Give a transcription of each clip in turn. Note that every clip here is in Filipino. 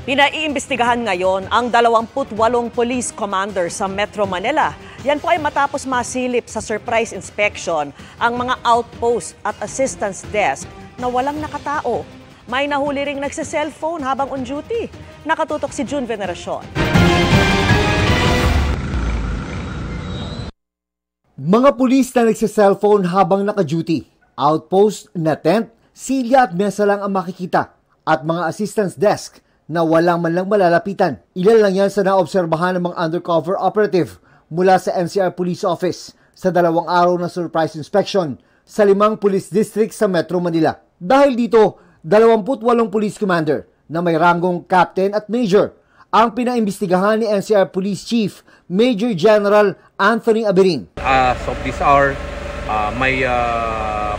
Pinaiimbestigahan ngayon ang 28 police commander sa Metro Manila. Yan po ay matapos masilip sa surprise inspection ang mga outpost at assistance desk na walang nakatao. May nahuli ring nagse-cellphone habang on duty. Nakatutok si June Veneracion. Mga pulis na nagse-cellphone habang naka-duty. Outpost na tent, silya at mesa lang ang makikita. At mga assistance desk na walang man lang malalapitan. Ilan lang yan sa naobserbahan ng mga undercover operative mula sa NCR Police Office sa 2 araw na surprise inspection sa 5 police district sa Metro Manila. Dahil dito, 28 police commander na may ranggong captain at major ang pinaimbestigahan ni NCR Police Chief Major General Anthony Aberin. As of this hour, may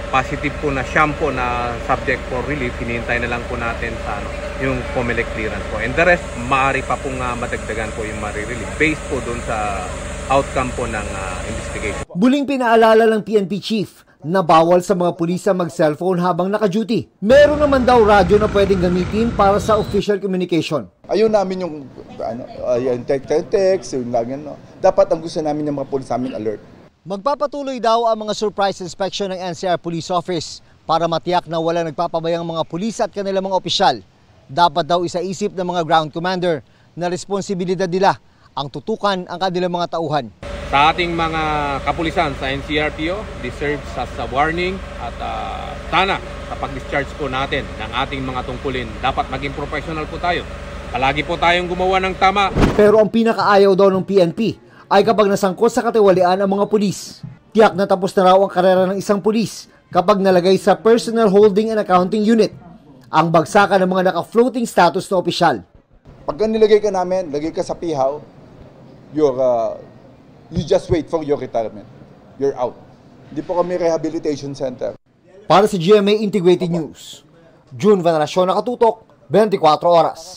positive po na shampoo na subject for relief. Hinihintay na lang po natin sa yung COMELEC clearance po. And the rest, maaari pa pong madagdagan po yung marirelief based po doon sa outcome po ng investigation. Muling pinaalala ng PNP Chief na bawal sa mga pulis mag-cellphone habang naka-duty. Meron naman daw radyo na pwedeng gamitin para sa official communication. Ayaw namin yung text, yung ganyan. Dapat ang gusto namin ng mga pulis namin alert. Magpapatuloy daw ang mga surprise inspection ng NCR Police Office para matiyak na walang nagpapabayang mga pulis at kanilang mga opisyal. Dapat daw isaisip ng mga ground commander na responsibilidad nila ang tutukan ang kanilang mga tauhan. Sa ating mga kapulisan sa NCRPO, this serves as a warning at sana sa pag-discharge po natin ng ating mga tungkulin, dapat maging professional po tayo. Palagi po tayong gumawa ng tama. Pero ang pinakaayaw daw ng PNP ay kapag nasangkot sa katiwalian ang mga pulis. Tiyak na tapos na raw ang karera ng isang pulis kapag nalagay sa Personal Holding and Accounting Unit ang bagsakan ng mga naka-floating status na opisyal. Pagka nilagay ka namin, lagay ka sa pihaw, you just wait for your retirement. You're out. Hindi po kami rehabilitation center. Para sa GMA Integrated News, June Veneracion, nakatutok, 24 oras.